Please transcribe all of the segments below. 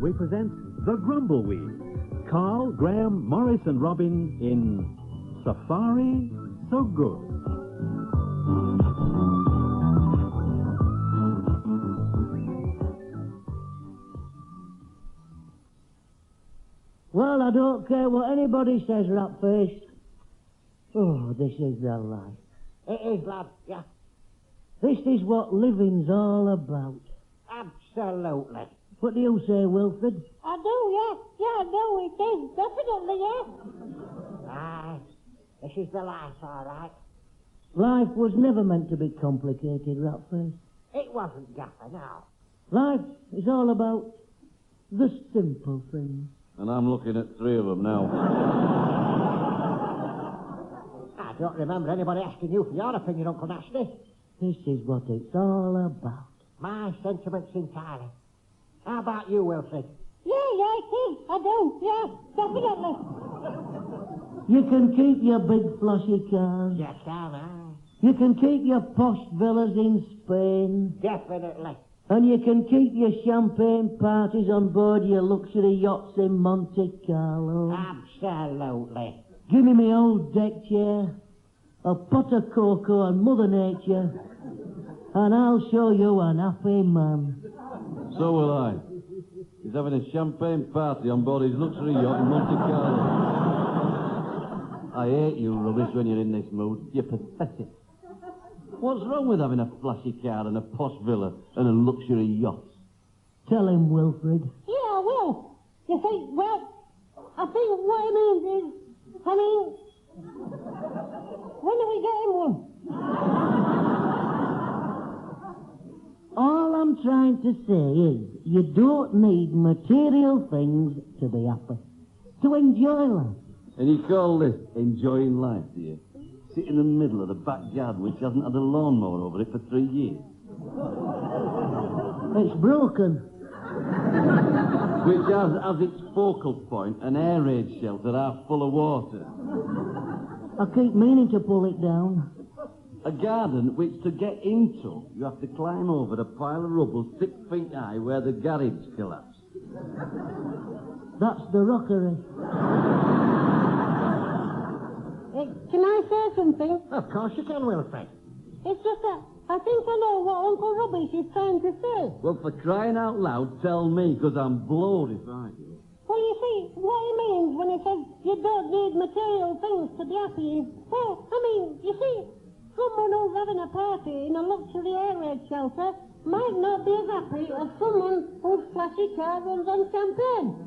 we present the Grumbleweeds. Carl, Graham, Morris and Robin in Safari So Good. Well, I don't care what anybody says, Ratface. Oh, this is the life. It is, lad, yeah. This is what living's all about. Absolutely. What do you say, Wilfred? I do, yeah. Yeah, I do. It is. Definitely, yeah. Aye. This is the life, all right. Life was never meant to be complicated, Ratface. It wasn't, Gaffer, no. Life is all about the simple things. And I'm looking at three of them now. I don't remember anybody asking you for your opinion, Uncle Nasty. This is what it's all about. My sentiments entirely. How about you, Wilfred? Yeah, it is. I do. Yeah, definitely. You can keep your big flashy cars. Yes, can I? You can keep your posh villas in Spain. Definitely. And you can keep your champagne parties on board your luxury yachts in Monte Carlo. Absolutely. Give me my old deck chair, a pot of cocoa and Mother Nature, and I'll show you an happy man. So will I. He's having a champagne party on board his luxury yacht in Monte Carlo. I hate you rubbish when you're in this mood. You're pathetic. What's wrong with having a flashy car and a posh villa and a luxury yacht? Tell him, Wilfred. Yeah, I will. You see, well, I think what he means is, when are we getting one? All I'm trying to say is you don't need material things to be happy, to enjoy life. And you call this enjoying life, do you? Sit in the middle of the back garden which hasn't had a lawnmower over it for 3 years. It's broken. Which has as its focal point an air raid shelter half full of water. I keep meaning to pull it down. A garden which, to get into, you have to climb over a pile of rubble 6 feet high where the garage collapsed. That's the rockery. Can I say something? Of course you can, Wilfred. It's just that I think I know what Uncle Rubbish is trying to say. Well, for crying out loud, tell me, because I'm blowed if I do. Well, you see, what he means when he says you don't need material things to be happy is, well, you see, someone who's having a party in a luxury air raid shelter might not be as happy as someone whose flashy car runs on champagne.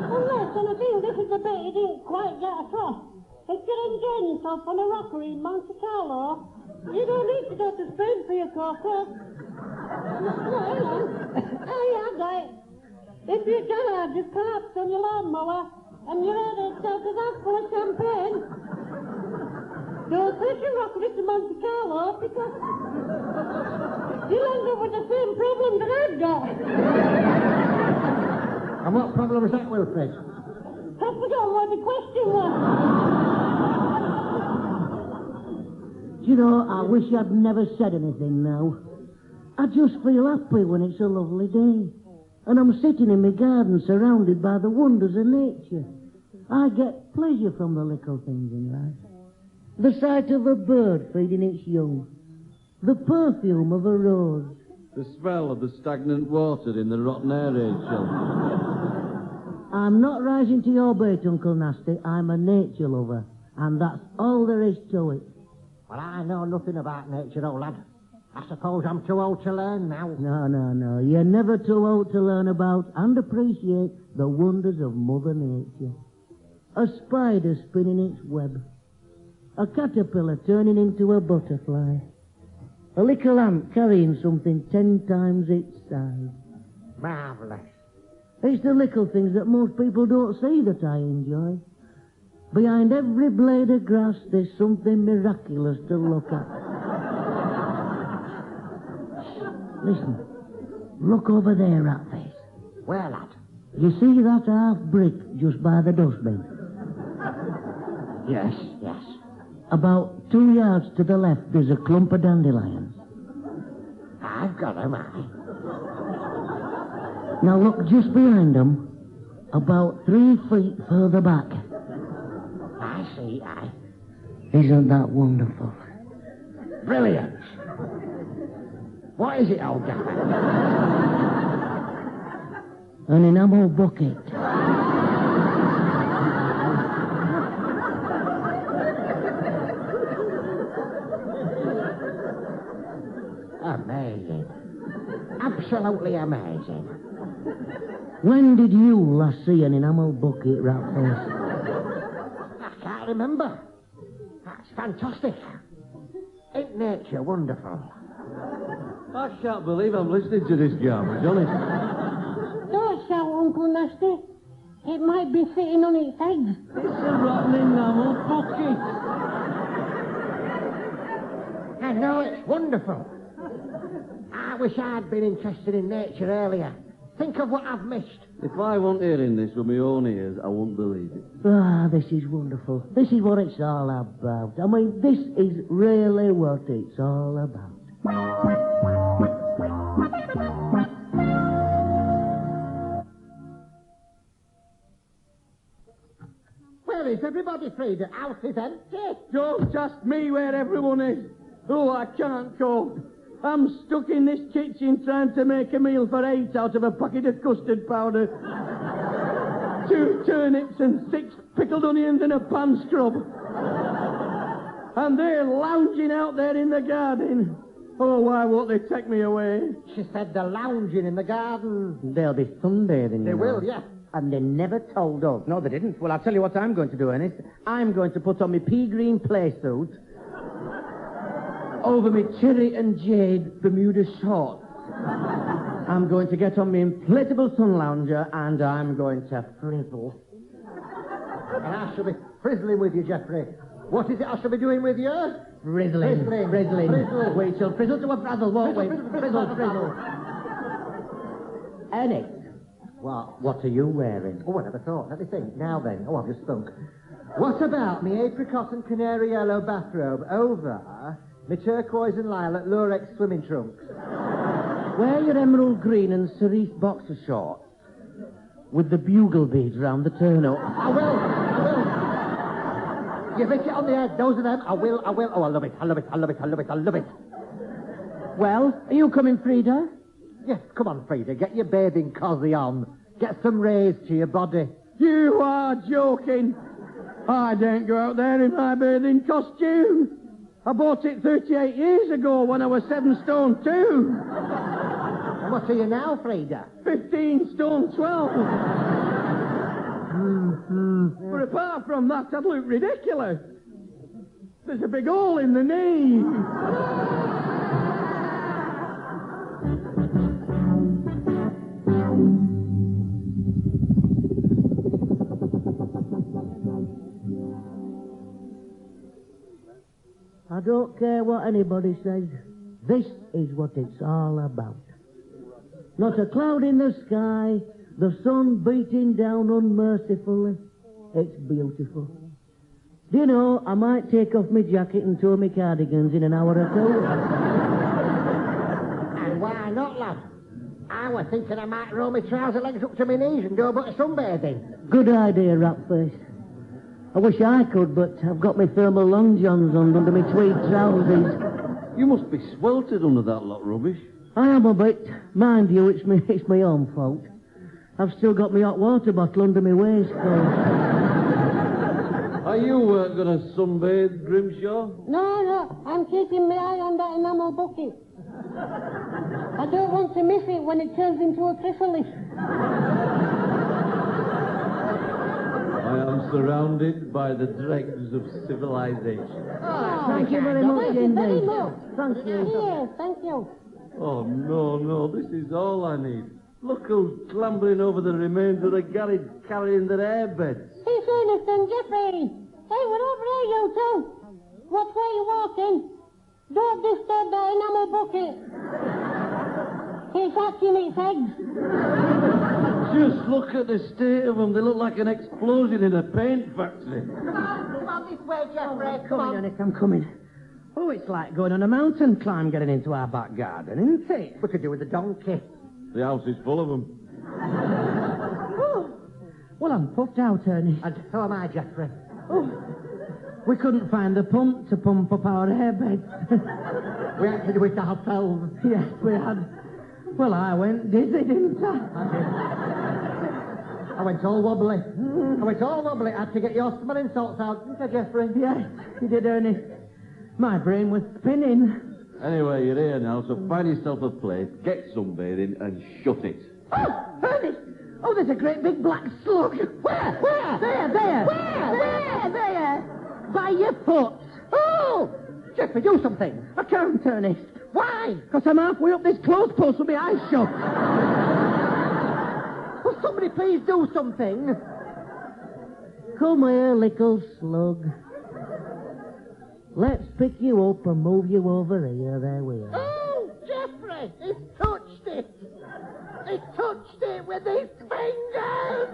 Unless, and I think this is the bit he didn't quite get across, if you're enjoying yourself on a rockery in Monte Carlo, you don't need to go to Spain for your cocoa. No, hang on. I got it. If your car just collapsed on your lawnmower and your air raid shelter's half full of champagne, don't take your rockery to Monte Carlo because you'll end up with the same problem that I've got. And what problem is that, Wilfred? I've forgotten what the question was. You know, I wish I'd never said anything now. I just feel happy when it's a lovely day. And I'm sitting in my garden surrounded by the wonders of nature. I get pleasure from the little things in life. The sight of a bird feeding its young. The perfume of a rose. The smell of the stagnant water in the rotten air raid shelter. I'm not rising to your bait, Uncle Nasty. I'm a nature lover. And that's all there is to it. Well, I know nothing about nature, old lad. I suppose I'm too old to learn now. No. You're never too old to learn about and appreciate the wonders of Mother Nature. A spider spinning its web. A caterpillar turning into a butterfly. A little ant carrying something 10 times its size. Marvellous. It's the little things that most people don't see that I enjoy. Behind every blade of grass, there's something miraculous to look at. Listen. Look over there, Ratface. Where, lad? You see that half brick just by the dustbin? Yes. About 2 yards to the left, there's a clump of dandelions. I've got 'em, Now look just behind them, about 3 feet further back. I see, Isn't that wonderful? Brilliant. What is it, old gaffer? An enamel bucket. Amazing. Absolutely amazing. When did you last see an enamel bucket, Ratface? I can't remember. That's fantastic. Ain't nature wonderful? I can't believe I'm listening to this garbage, honest. Don't shout, Uncle Nasty. It might be sitting on its eggs. It's a rotten enamel bucket. I know it's wonderful. I wish I'd been interested in nature earlier. Think of what I've missed. If I weren't hearing this with my own ears, I wouldn't believe it. Ah, this is wonderful. This is what it's all about. I mean, this is really what it's all about. Where is everybody, Frida? House is empty. Don't ask me where everyone is. Oh, I can't cope. I'm stuck in this kitchen trying to make a meal for 8 out of a packet of custard powder. 2 turnips and 6 pickled onions and a pan scrub. And they're lounging out there in the garden. Oh, why won't they take me away? She said they're lounging in the garden. They'll be sunbathing. They will, yeah. And they never told us. No, they didn't. Well, I'll tell you what I'm going to do, Ernest. I'm going to put on my pea green play suit over my cherry and jade Bermuda shorts. I'm going to get on my inflatable sun lounger and I'm going to frizzle. And I shall be frizzling with you, Geoffrey. What is it I shall be doing with you? Frizzling. Frizzling. We shall frizzle to a frazzle, won't we? Frizzle. Ernest. What are you wearing? Oh, I never thought. Let me think. Now then. Oh, I've just stunk. What about me apricot and canary yellow bathrobe over my turquoise and lilac lurex swimming trunks? Wear your emerald green and cerise boxer shorts with the bugle beads round the turn-up. I will. You hit it on the head. Those are them. I will. Oh, I love it. Well, are you coming, Frida? Yes, come on, Frida. Get your bathing cosy on. Get some rays to your body. You are joking. I don't go out there in my bathing costume. I bought it 38 years ago when I was 7 stone 2. And what are you now, Frida? 15 stone 12. But apart from that, I'd look ridiculous. There's a big hole in the knee. I don't care what anybody says. This is what it's all about. Not a cloud in the sky, the sun beating down unmercifully. It's beautiful. Do you know, I might take off my jacket and two of my cardigans in an hour or two. And why not, lad? I was thinking I might roll my trouser legs up to my knees and do a bit of sunbathing. Good idea, Ratface. I wish I could, but I've got my thermal long johns on under my tweed trousers. You must be sweltered under that lot rubbish. I am a bit. Mind you, it's my own fault. I've still got my hot water bottle under my waistcoat. Are you going to sunbathe, Grimshaw? No, I'm keeping my eye on that enamel bucket. I don't want to miss it when it turns into a chrysalis. I am surrounded by the dregs of civilization. Thank you very much, Thank you very indeed. much. Thank you. Yes, thank you. Oh, no, this is all I need. Look who's clambering over the remains of the garage carrying their airbeds. It's Ernest and Geoffrey. Hey, we're over here, you two. Watch where you're walking. Don't disturb that enamel bucket. It's hatching its eggs. Just look at the state of them. They look like an explosion in a paint factory. Come on this way, Geoffrey. Come on. Ernest, I'm coming. Oh, it's like going on a mountain climb getting into our back garden, isn't it? We could do with a donkey. The house is full of them. Oh. Well, I'm puffed out, Ernie. And so am I, Geoffrey. Oh. We couldn't find the pump to pump up our airbeds. We had to do it ourselves. Yes, we had. Well, I went dizzy, didn't I? I went all wobbly. I had to get your smelling salts out, didn't I, Geoffrey? Yes, you did, Ernie. My brain was spinning. Anyway, you're here now, so find yourself a place, get sunbathing, and shut it. Oh, Ernie! Oh, there's a great big black slug. Where? There. There. By your foot. Oh! Geoffrey, do something. I can't, Ernie. Why? Because I'm halfway up this clothes post with my eyes shut. Will somebody please do something? Come here, little slug. Let's pick you up and move you over here. There we are. Oh, Geoffrey! He's touched it! He touched it with his fingers!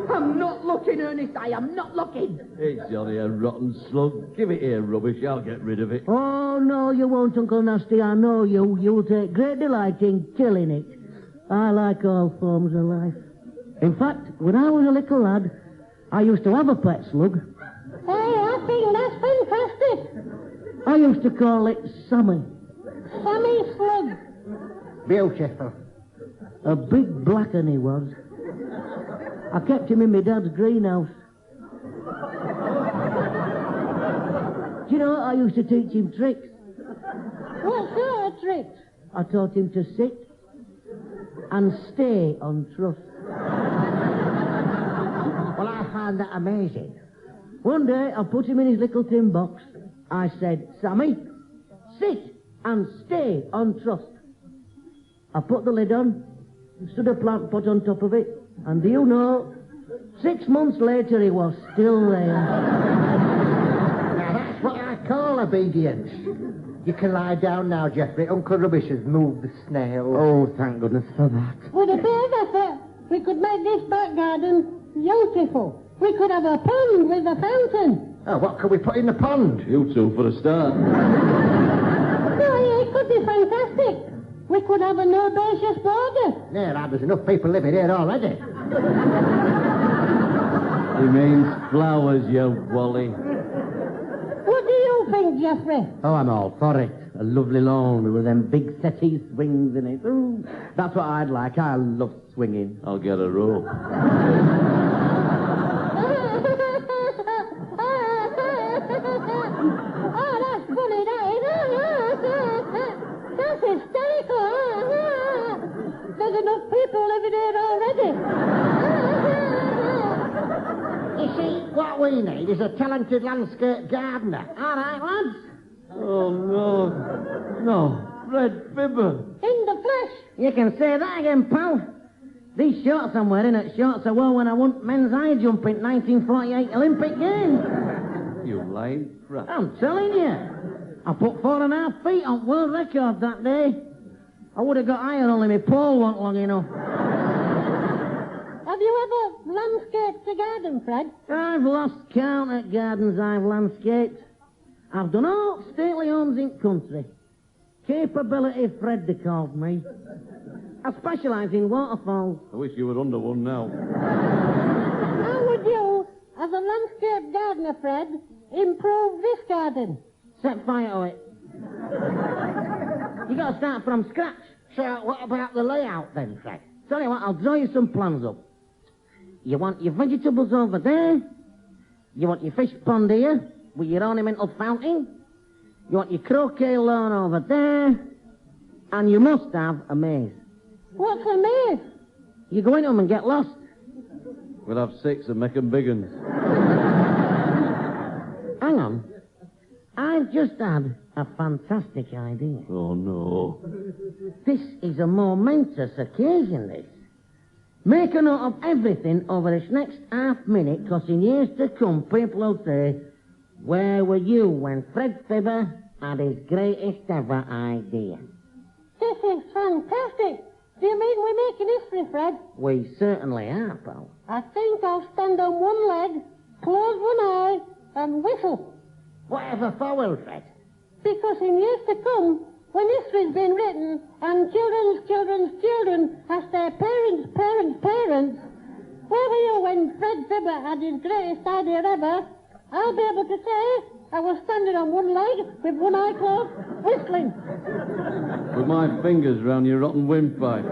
I'm not looking, Ernest. I am not looking. It's only a rotten slug. Give it here, rubbish. I'll get rid of it. Oh, no, you won't, Uncle Nasty. I know you. You'll take great delight in killing it. I like all forms of life. In fact, when I was a little lad, I used to have a pet slug. Hey, I think that's fantastic. I used to call it Sammy. Sammy Slug. Beautiful. A big black one he was. I kept him in my dad's greenhouse. Do you know, I used to teach him tricks. What sort of tricks? I taught him to sit and stay on trust. Well, I find that amazing. One day, I put him in his little tin box. I said, Sammy, sit and stay on trust. I put the lid on, stood a plant pot on top of it, and do you know, 6 months later he was still there. Now, that's what I call obedience. You can lie down now, Geoffrey. Uncle Rubbish has moved the snail. Oh, thank goodness for that. With a bit of effort, we could make this back garden beautiful. We could have a pond with a fountain. Oh, what could we put in the pond? You two for a start. No, it could be fantastic. We could have an herbaceous border. Yeah, there's enough people living here already. He means flowers, you Wally. What do you think, Geoffrey? Oh, I'm all for it. A lovely lawn with them big settee swings in it. Ooh, that's what I'd like. I love swinging. I'll get a rope. Oh, that's funny, that is. That's hysterical. There's enough people living here already. You see, what we need is a talented landscape gardener. All right, lads. Oh, no. No. Fred Fibber. In the flesh. You can say that again, pal. These shorts I'm wearing are shorts I wore when I won men's high jump in 1948 Olympic Games. You lying brat. I'm telling you. I put 4.5 feet on world record that day. I would have got higher, only my pole wasn't long enough. Have you ever landscaped a garden, Fred? I've lost count at gardens I've landscaped. I've done all stately homes in country. Capability Fred, they called me. I specialise in waterfalls. I wish you were under one now. How would you, as a landscape gardener, Fred, improve this garden? Set fire to it. You got to start from scratch. So, what about the layout then, Fred? Tell you what, I'll draw you some plans up. You want your vegetables over there. You want your fish pond here with your ornamental fountain. You want your croquet lawn over there. And you must have a maze. What's a maze? You go into them and get lost. We'll have 6 and make them big uns. Hang on. I've just had a fantastic idea. Oh, no. This is a momentous occasion, this. Make a note of everything over this next half minute, because in years to come, people will say, where were you when Fred Fibber had his greatest ever idea? This is fantastic. Do you mean we're making history, Fred? We certainly are, pal. I think I'll stand on one leg, close one eye, and whistle. Whatever for, Wilfred? Because in years to come, when history's been written and children's children's children ask their parents' parents' parents, where were you when Fred Fibber had his greatest idea ever? I'll be able to say I was standing on one leg with one eye closed, whistling. With my fingers round your rotten windpipe.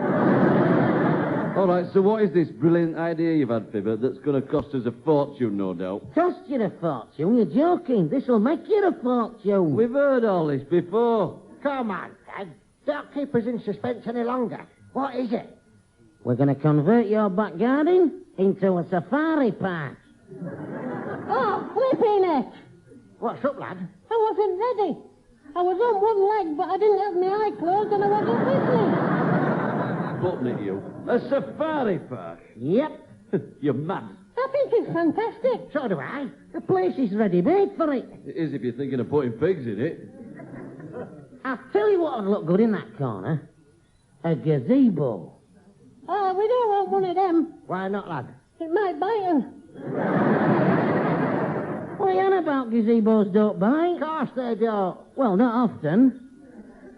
All right, so what is this brilliant idea you've had, Fibber, that's going to cost us a fortune, no doubt? Cost you a fortune? You're joking. This'll make you a fortune. We've heard all this before. Come on, Fred. Don't keep us in suspense any longer. What is it? We're going to convert your back garden into a safari park. Oh, flipping it! What's up, lad? I wasn't ready. I was on one leg, but I didn't have my eye closed and I wasn't whistling. Button it, you. A safari park? Yep. You're mad. I think it's fantastic. So do I. The place is ready-made for it. It is if you're thinking of putting pigs in it. I'll tell you what would look good in that corner. A gazebo. Oh, we don't want one of them. Why not, lad? It might bite 'em. What are you on about? Gazebos don't bite? Of course they don't. Well, not often.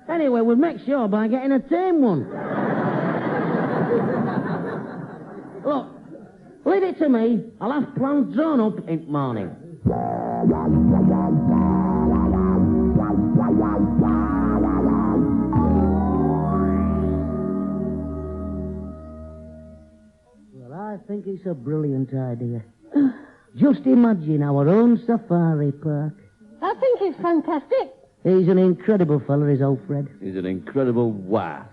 Anyway, we'll make sure by getting a tame one. Look, leave it to me. I'll have plans drawn up in the morning. Well, I think it's a brilliant idea. Just imagine our own safari park. I think it's fantastic. He's an incredible fella, is old Fred. He's an incredible wass.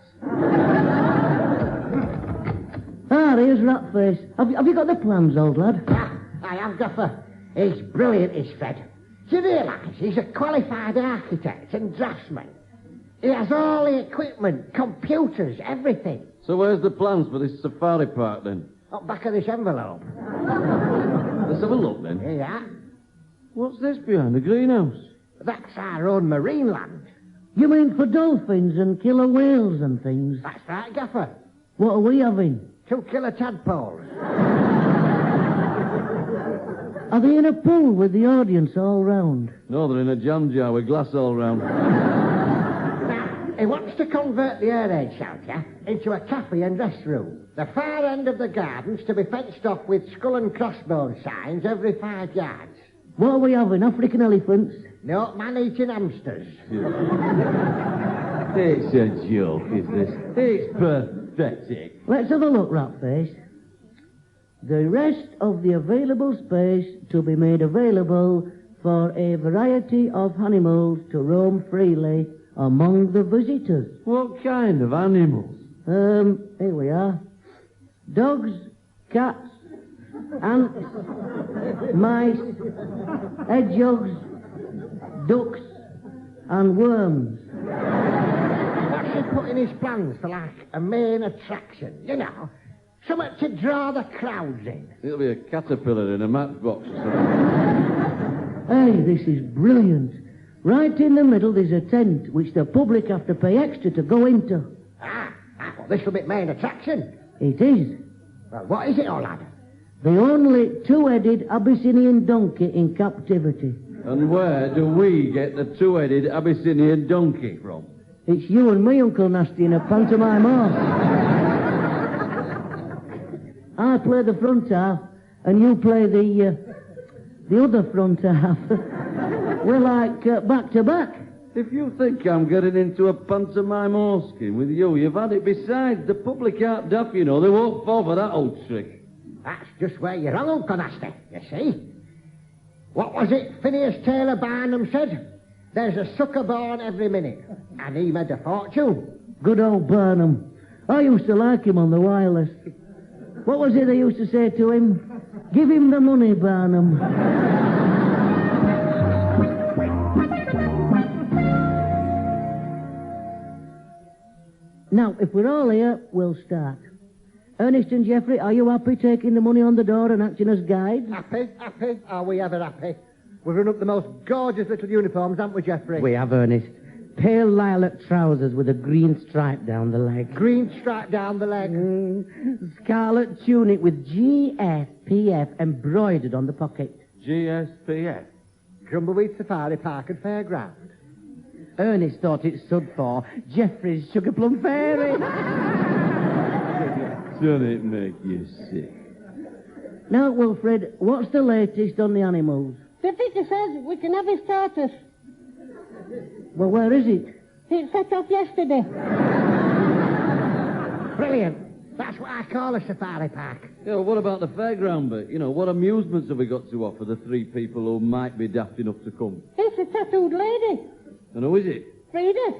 Ah, here's Ratface. Have you got the plans, old lad? Ah, I have, Gaffer. He's brilliant, is Fred. Do you realise he's a qualified architect and draftsman? He has all the equipment, computers, everything. So where's the plans for this safari park, then? Up back of this envelope. Let's have a look, then. Here you are. What's this behind the greenhouse? That's our own marine land. You mean for dolphins and killer whales and things? That's right, Gaffer. What are we having? 2 killer tadpoles. Are they in a pool with the audience all round? No, they're in a jam jar with glass all round. Now, he wants to convert the air raid shelter into a cafe and rest room. The far end of the garden's to be fenced off with skull and crossbones signs every 5 yards. What are we having? African elephants? No man-eating hamsters. It's a joke, is this? It's pathetic. Let's have a look, Ratface. The rest of the available space to be made available for a variety of animals to roam freely among the visitors. What kind of animals? Here we are. Dogs, cats, ants, mice, hedgehogs, ducks, and worms. What's he put in his plans for, like, a main attraction? You know, something to draw the crowds in. It'll be a caterpillar in a matchbox or something. Hey, this is brilliant. Right in the middle there's a tent which the public have to pay extra to go into. Well, this will be main attraction. It is. Well, what is it, old lad? The only two-headed Abyssinian donkey in captivity. And where do we get the two-headed Abyssinian donkey from? It's you and me, Uncle Nasty, in a pantomime horse. I play the front half, and you play the other front half. We're like back to back. If you think I'm getting into a pantomime horskin with you, you've had it. Besides, the public aren't daft, you know. They won't fall for that old trick. That's just where you're wrong, Uncle Nasty, you see. What was it Phineas Taylor Barnum said? There's a sucker born every minute. And he made a fortune. Good old Barnum. I used to like him on the wireless. What was it they used to say to him? Give him the money, Barnum. Now, if we're all here, we'll start. Ernest and Geoffrey, are you happy taking the money on the door and acting as guides? Happy? Happy? Are we ever happy? We've run up the most gorgeous little uniforms, haven't we, Geoffrey? We have, Ernest. Pale lilac trousers with a green stripe down the leg. Green stripe down the leg. Scarlet tunic with GSPF embroidered on the pocket. GSPF? Grumbleweeds Safari Park and Fairground. Ernest thought it stood for Jeffrey's Sugar Plum Fairy. Don't it make you sick? Now, Wilfred, what's the latest on the animals? The vicar says we can have his carcass. Well, where is it? It set off yesterday. Brilliant. That's what I call a safari park. Yeah, well, what about the fairground bit? You know, what amusements have we got to offer the three people who might be daft enough to come? It's a tattooed lady. And who is it? Frida.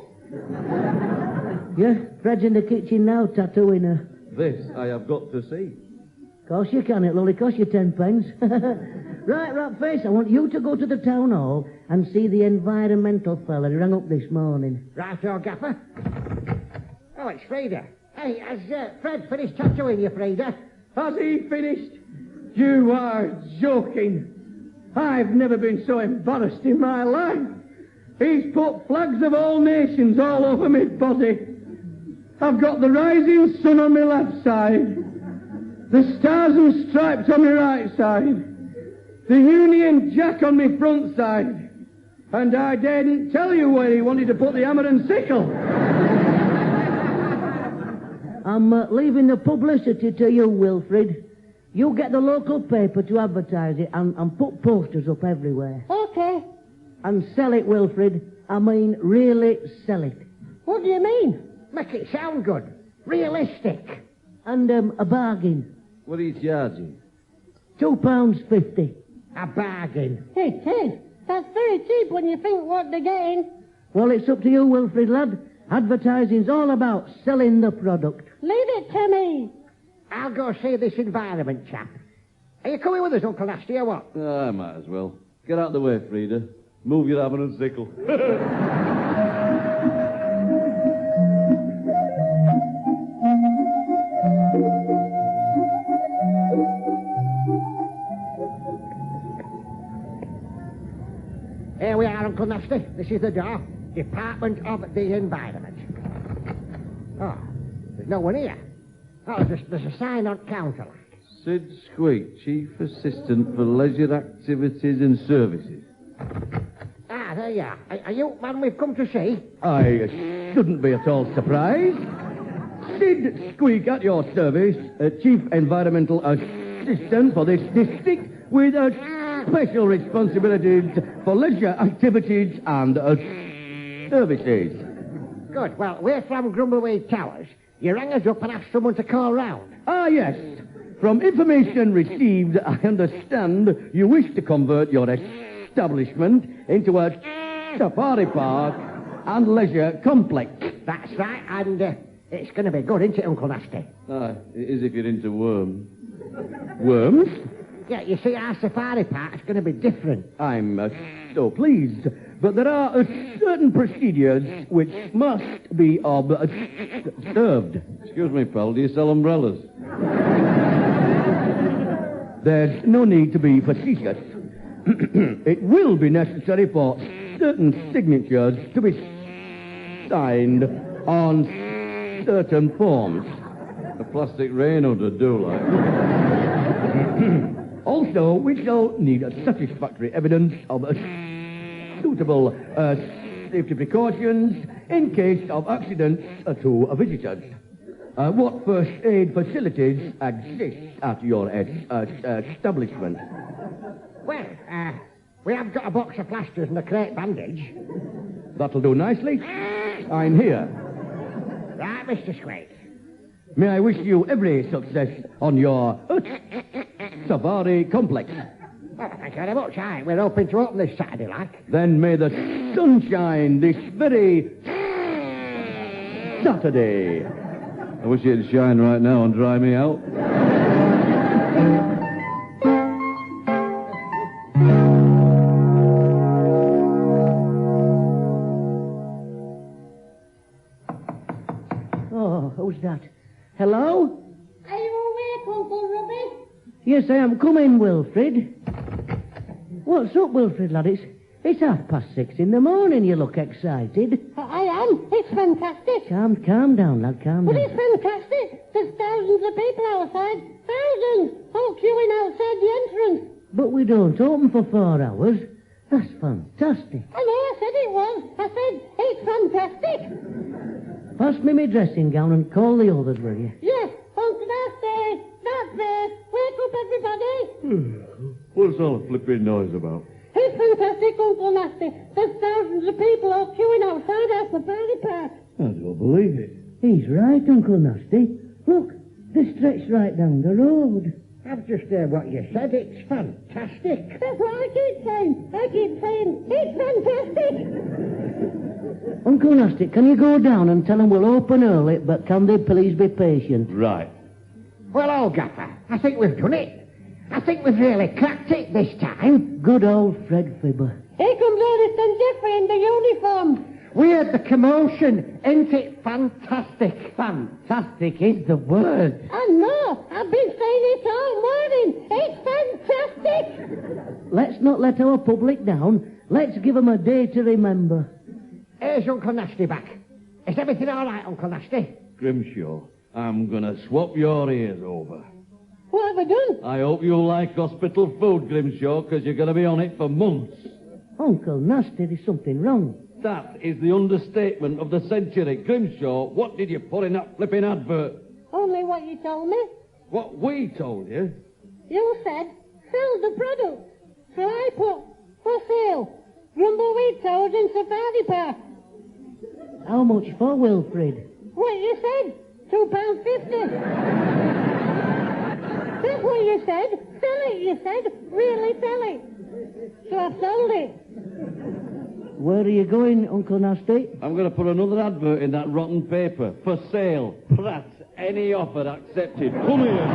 Yeah, Fred's in the kitchen now, tattooing her. This I have got to see. Of course you can, it'll only cost you 10 pence. Right, Ratface, I want you to go to the town hall and see the environmental fella who rang up this morning. Right, your gaffer. Oh, it's Frida. Hey, has Fred finished tattooing you, Frida? Has he finished? You are joking. I've never been so embarrassed in my life. He's put flags of all nations all over me body. I've got the rising sun on my left side, the stars and stripes on my right side, the Union Jack on my front side, and I daren't tell you where he wanted to put the hammer and sickle. I'm leaving the publicity to you, Wilfred. You get the local paper to advertise it and put posters up everywhere. Okay. And sell it, Wilfred. I mean, really sell it. What do you mean? Make it sound good. Realistic. And a bargain. What are you charging? £2.50. A bargain. It is. That's very cheap when you think what they're getting. Well, it's up to you, Wilfred, lad. Advertising's all about selling the product. Leave it to me. I'll go see this environment chap. Are you coming with us, Uncle Nasty, or what? I might as well. Get out of the way, Frida. Move your hammer and sickle. Here we are, Uncle Nasty. This is the door. Department of the Environment. Oh, there's no one here. Oh, there's a sign on counter. Sid Squeak, Chief Assistant for Leisure Activities and Services. Ah, there you are. Are you man we've come to see? I shouldn't be at all surprised. Sid Squeak at your service, Chief Environmental Assistant for this district with special responsibilities for leisure activities and services. Good. Well, we're from Grumbleweeds Towers. You rang us up and asked someone to call round. Ah, yes. From information received, I understand you wish to convert your establishment into a safari park and leisure complex. That's right, and it's going to be good, isn't it, Uncle Nasty? Ah, it is if you're into worms. Worms? Yeah, you see, our safari park's going to be different. I'm so pleased. But there are certain procedures which must be observed. Excuse me, pal, do you sell umbrellas? There's no need to be facetious. It will be necessary for certain signatures to be signed on certain forms. A plastic rain would do, like. Also, we shall need a satisfactory evidence of suitable safety precautions in case of accidents to visitors. What first aid facilities exist at your establishment? Well, we have got a box of plasters and a crate bandage. That'll do nicely. I'm here. Right, Mr. Squeak. May I wish you every success on your safari complex. Well, thank you very much. Aye, we're hoping to open this Saturday, like. Then may the sun shine this very Saturday. I wish it'd shine right now and dry me out. Oh, who's that? Hello? Are you awake, Uncle Ruby? Yes, I am coming, Wilfred. What's up, Wilfred, lad? It's 6:30 in the morning. You look excited. I am. It's fantastic. Calm down, lad, calm But down. it's fantastic. There's thousands of people outside. Thousands. All queuing outside the entrance. But we don't open for 4 hours. That's fantastic. I know, I said it was. I said, Nasty. Pass me my dressing gown and call the others, will you? Yes, Uncle Nasty. That's it. Wake up, everybody. What's all the flipping noise about? It's fantastic, Uncle Nasty. There's thousands of people all queuing outside our safari park. I don't believe it. He's right, Uncle Nasty. Look, they stretch right down the road. I've just heard what you said. It's fantastic. That's what I keep saying. It's fantastic. Uncle Nasty, can you go down and tell them we'll open early, but can they please be patient? Right. Well, old Gaffer, I think we've done it. I think we've really cracked it this time. Good old Fred Fibber. Here comes Ernest and Jeffrey in the uniform. We heard the commotion. Ain't it fantastic? Fantastic is the word. I know. I've been saying it all morning. It's fantastic. Let's not let our public down. Let's give them a day to remember. Here's Uncle Nasty back. Is everything all right, Uncle Nasty? Grimshaw, I'm going to swap your ears over. What have I done? I hope you like hospital food, Grimshaw, because you're going to be on it for months. Uncle Nasty, there's something wrong. That is the understatement of the century. Grimshaw, what did you put in that flipping advert? Only what you told me. What we told you? You said, sell the product. So I put, for sale, Grumbleweed toads in Safari Park. How much for, Wilfred? What you said, £2.50. That's what you said. Sell it, you said. Really sell it. So I've sold it. Where are you going, Uncle Nasty? I'm going to put another advert in that rotten paper. For sale. Pratt. Any offer accepted. Come here.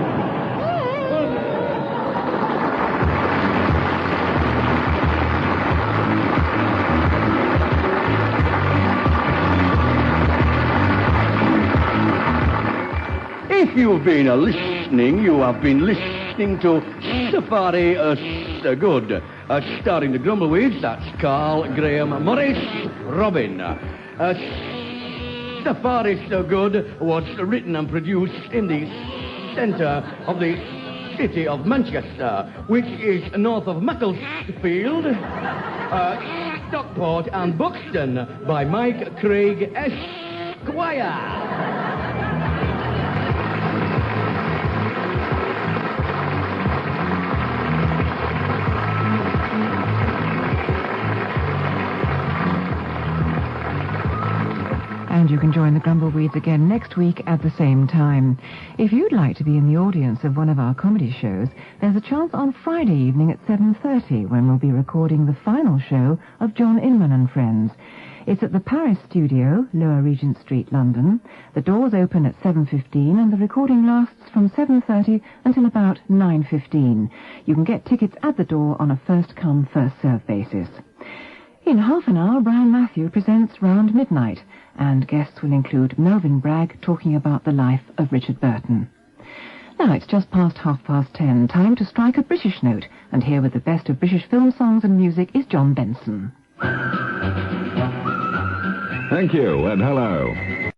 If you've been listening, you have been listening to Safari So Good. Starring the Grumbleweeds, that's Carl, Graham, Morris, Robin. Safari So Good was written and produced in the centre of the city of Manchester, which is north of Macclesfield, Stockport and Buxton, by Mike Craig Esquire. And you can join the Grumbleweeds again next week at the same time. If you'd like to be in the audience of one of our comedy shows, there's a chance on Friday evening at 7:30 when we'll be recording the final show of John Inman and Friends. It's at the Paris Studio, Lower Regent Street, London. The doors open at 7:15 and the recording lasts from 7:30 until about 9:15. You can get tickets at the door on a first-come, first-served basis. In half an hour, Brian Matthew presents Round Midnight, and guests will include Melvyn Bragg talking about the life of Richard Burton. Now it's just past 10:30, time to strike a British note, and here with the best of British film songs and music is John Benson. Thank you, and hello.